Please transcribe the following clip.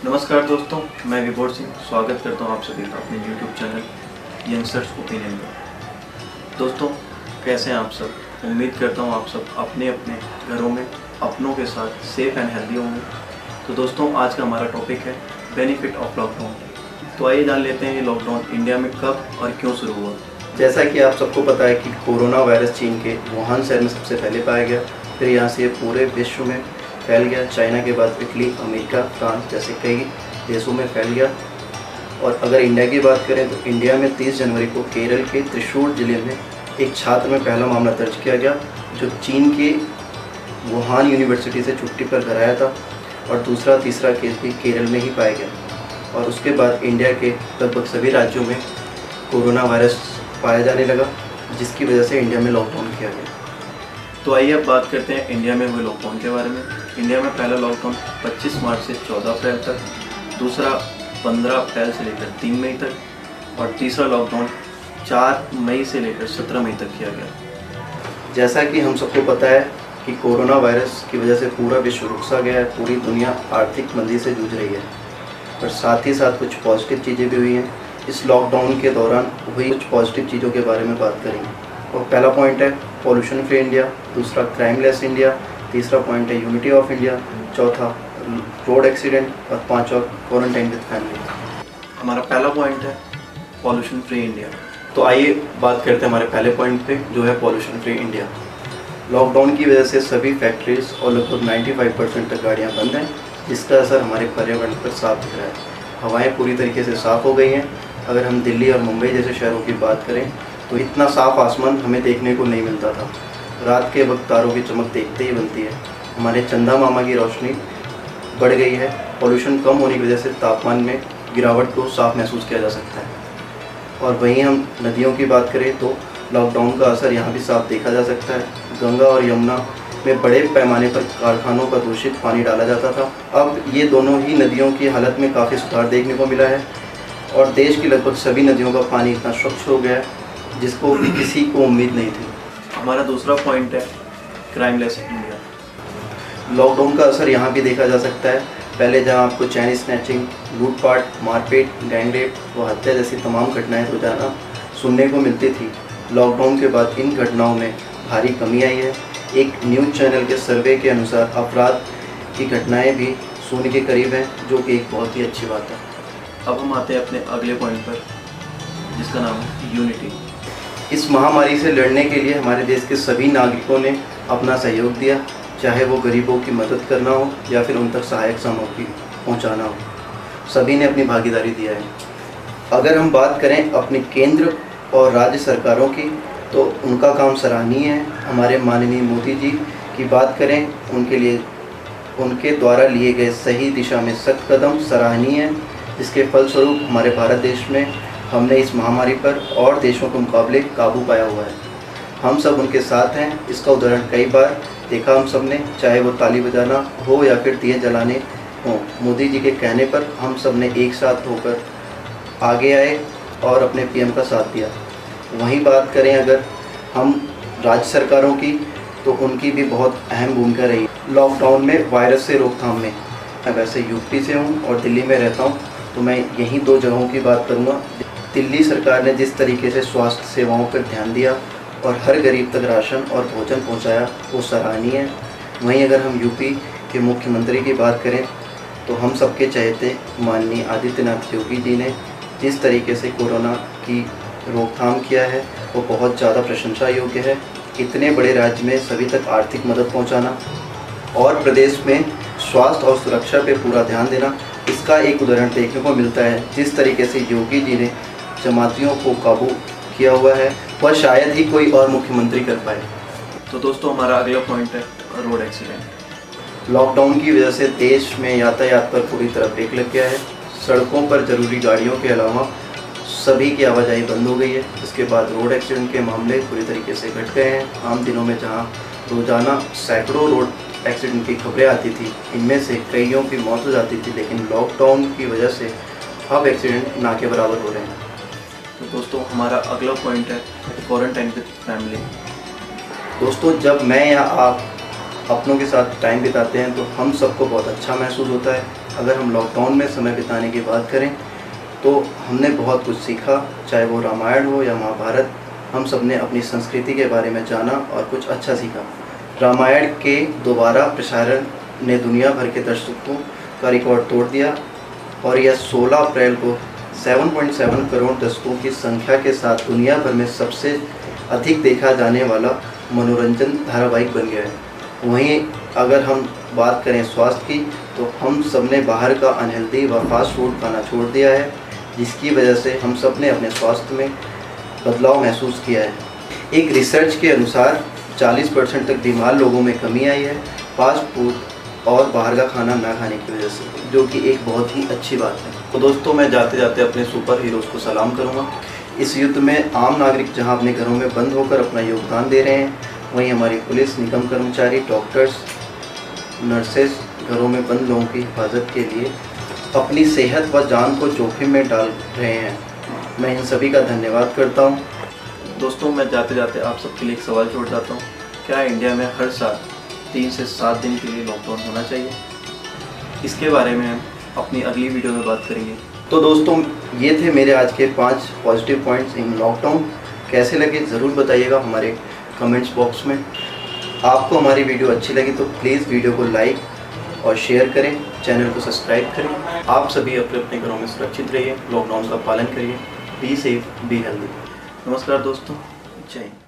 नमस्कार दोस्तों, मैं विभोर सिंह स्वागत करता हूं आप सभी का अपने YouTube चैनल यंगस्टर्स ओपिनियन में। दोस्तों, कैसे हैं आप सब? उम्मीद करता हूं आप सब अपने अपने घरों में अपनों के साथ सेफ एंड हेल्दी होंगे। तो दोस्तों, आज का हमारा टॉपिक है बेनिफिट ऑफ लॉकडाउन। तो आइए जान लेते हैं ये लॉकडाउन इंडिया में कब और क्यों शुरू हुआ। जैसा कि आप सबको पता है कि कोरोना वायरस चीन के वुहान शहर में सबसे पहले पाया गया, फिर यहाँ से पूरे विश्व में फैल गया। चाइना के बाद इटली, अमेरिका, फ्रांस जैसे कई देशों में फैल गया। और अगर इंडिया की बात करें तो इंडिया में 30 जनवरी को केरल के त्रिशूर जिले में एक छात्र में पहला मामला दर्ज किया गया, जो चीन के वुहान यूनिवर्सिटी से छुट्टी पर घर आया था। और दूसरा तीसरा केस भी केरल में ही पाया गया। और उसके बाद इंडिया के लगभग सभी राज्यों में कोरोना वायरस पाया जाने लगा, जिसकी वजह से इंडिया में लॉकडाउन किया गया। तो आइए अब बात करते हैं इंडिया में हुए लॉकडाउन के बारे में। इंडिया में पहला लॉकडाउन 25 मार्च से 14 अप्रैल तक, दूसरा 15 अप्रैल से लेकर 3 मई तक, और तीसरा लॉकडाउन 4 मई से लेकर 17 मई तक किया गया। जैसा कि हम सबको पता है कि कोरोना वायरस की वजह से पूरा विश्व रुक सा गया है, पूरी दुनिया आर्थिक मंदी से जूझ रही है। पर साथ ही साथ कुछ पॉजिटिव चीज़ें भी हुई हैं। इस लॉकडाउन के दौरान हुई कुछ पॉजिटिव चीज़ों के बारे में बात करेंगे। और पहला पॉइंट है पॉल्यूशन फ्री इंडिया, दूसरा क्राइमलेस इंडिया, तीसरा पॉइंट है यूनिटी ऑफ इंडिया, चौथा रोड एक्सीडेंट, और पांचवा क्वारंटाइन विद फैमिली। हमारा पहला पॉइंट है पॉल्यूशन फ्री इंडिया। तो आइए बात करते हैं हमारे पहले पॉइंट पे, जो है पॉल्यूशन फ्री इंडिया। लॉकडाउन की वजह से सभी फैक्ट्रीज और लगभग 95% तक गाड़ियाँ बंद हैं, जिसका असर हमारे पर्यावरण पर साफ दिख रहा है। हवाएं पूरी तरीके से साफ़ हो गई हैं। अगर हम दिल्ली और मुंबई जैसे शहरों की बात करें तो इतना साफ आसमान हमें देखने को नहीं मिलता था। रात के वक्त तारों की चमक देखते ही बनती है। हमारे चंदा मामा की रोशनी बढ़ गई है। पॉल्यूशन कम होने की वजह से तापमान में गिरावट को साफ महसूस किया जा सकता है। और वहीं हम नदियों की बात करें तो लॉकडाउन का असर यहाँ भी साफ देखा जा सकता है। गंगा और यमुना में बड़े पैमाने पर कारखानों का दूषित पानी डाला जाता था। अब ये दोनों ही नदियों की हालत में काफ़ी सुधार देखने को मिला है। और देश की लगभग सभी नदियों का पानी इतना स्वच्छ हो गया है जिसको किसी को उम्मीद नहीं थी। हमारा दूसरा पॉइंट है क्राइमलेस इंडिया। लॉकडाउन का असर यहाँ भी देखा जा सकता है। पहले जहाँ आपको चैन स्नैचिंग, लूटपाट, मारपीट, गैंगरेप व हत्या जैसी तमाम घटनाएं रोजाना सुनने को मिलती थी, लॉकडाउन के बाद इन घटनाओं में भारी कमी आई है। एक न्यूज़ चैनल के सर्वे के अनुसार अपराध की घटनाएं भी शून्य के करीब हैं, जो कि एक बहुत ही अच्छी बात है। अब हम आते हैं अपने अगले पॉइंट पर, जिसका नाम है यूनिटी। इस महामारी से लड़ने के लिए हमारे देश के सभी नागरिकों ने अपना सहयोग दिया, चाहे वो गरीबों की मदद करना हो या फिर उन तक सहायक सामग्री पहुंचाना हो। सभी ने अपनी भागीदारी दिया है। अगर हम बात करें अपने केंद्र और राज्य सरकारों की, तो उनका काम सराहनीय है। हमारे माननीय मोदी जी की बात करें, उनके लिए उनके द्वारा लिए गए सही दिशा में सख्त कदम सराहनीय है, जिसके फलस्वरूप हमारे भारत देश में हमने इस महामारी पर और देशों के मुकाबले काबू पाया हुआ है। हम सब उनके साथ हैं। इसका उदाहरण कई बार देखा हम सब ने, चाहे वो ताली बजाना हो या फिर दिए जलाने हो। मोदी जी के कहने पर हम सब ने एक साथ होकर आगे आए और अपने पीएम का साथ दिया। वहीं बात करें अगर हम राज्य सरकारों की, तो उनकी भी बहुत अहम भूमिका रही लॉकडाउन में वायरस से रोकथाम में। मैं वैसे यूपी से हूँ और दिल्ली में रहता हूँ, तो मैं यहीं दो जगहों की बात करूँगा। दिल्ली सरकार ने जिस तरीके से स्वास्थ्य सेवाओं पर ध्यान दिया और हर गरीब तक राशन और भोजन पहुंचाया, वो सराहनीय है। वहीं अगर हम यूपी के मुख्यमंत्री की बात करें, तो हम सबके चहेते माननीय आदित्यनाथ योगी जी ने जिस तरीके से कोरोना की रोकथाम किया है, वो बहुत ज़्यादा प्रशंसा योग्य है। इतने बड़े राज्य में सभी तक आर्थिक मदद पहुँचाना और प्रदेश में स्वास्थ्य और सुरक्षा पर पूरा ध्यान देना, इसका एक उदाहरण देखने को मिलता है। जिस तरीके से योगी जी ने जमातियों को काबू किया हुआ है, वह शायद ही कोई और मुख्यमंत्री कर पाए। तो दोस्तों, हमारा अगला पॉइंट है रोड एक्सीडेंट। लॉकडाउन की वजह से देश में यातायात पर पूरी तरह ब्रेक लग गया है। सड़कों पर जरूरी गाड़ियों के अलावा सभी की आवाजाही बंद हो गई है। इसके बाद रोड एक्सीडेंट के मामले पूरी तरीके से घट गए हैं। आम दिनों में जहाँ रोजाना सैकड़ों रोड एक्सीडेंट की खबरें आती थी, इनमें से कईयों की मौत हो जाती थी, लेकिन लॉकडाउन की वजह से अब एक्सीडेंट ना के बराबर हो रहे हैं। तो दोस्तों, हमारा अगला पॉइंट है क्वारंटाइन विद फैमिली। दोस्तों, जब मैं या आप अपनों के साथ टाइम बिताते हैं तो हम सबको बहुत अच्छा महसूस होता है। अगर हम लॉकडाउन में समय बिताने की बात करें तो हमने बहुत कुछ सीखा, चाहे वो रामायण हो या महाभारत। हम सब ने अपनी संस्कृति के बारे में जाना और कुछ अच्छा सीखा। रामायण के दोबारा प्रसारण ने दुनिया भर के दर्शकों का रिकॉर्ड तोड़ दिया और यह 16 अप्रैल को 7.7 करोड़ दर्शकों की संख्या के साथ दुनिया भर में सबसे अधिक देखा जाने वाला मनोरंजन धारावाहिक बन गया है। वहीं अगर हम बात करें स्वास्थ्य की तो हम सब ने बाहर का अनहेल्दी व फास्ट फूड खाना छोड़ दिया है, जिसकी वजह से हम सब ने अपने स्वास्थ्य में बदलाव महसूस किया है। एक रिसर्च के अनुसार 40% तक बीमार लोगों में कमी आई है फास्ट फूड और बाहर का खाना ना खाने की वजह से, जो कि एक बहुत ही अच्छी बात है। तो दोस्तों, मैं जाते जाते अपने सुपर हीरोज़ को सलाम करूंगा। इस युद्ध में आम नागरिक जहां अपने घरों में बंद होकर अपना योगदान दे रहे हैं, वहीं हमारी पुलिस, निगम कर्मचारी, डॉक्टर्स, नर्सेस घरों में बंद लोगों की हिफाजत के लिए अपनी सेहत व जान को जोखिम में डाल रहे हैं। मैं इन सभी का धन्यवाद करता हूँ। दोस्तों, मैं जाते जाते आप सबके लिए एक सवाल छोड़ जाता हूँ। क्या इंडिया में हर साल 3 से 7 दिन के लिए लॉकडाउन होना चाहिए? इसके बारे में हम अपनी अगली वीडियो में बात करेंगे। तो दोस्तों, ये थे मेरे आज के 5 पॉजिटिव पॉइंट्स इन लॉकडाउन। कैसे लगे ज़रूर बताइएगा हमारे कमेंट्स बॉक्स में। आपको हमारी वीडियो अच्छी लगी तो प्लीज़ वीडियो को लाइक और शेयर करें, चैनल को सब्सक्राइब करें। आप सभी अपने अपने घरों में सुरक्षित रहिए, लॉकडाउन का पालन करिए। Be safe, be healthy. नमस्कार दोस्तों, जय हिंद।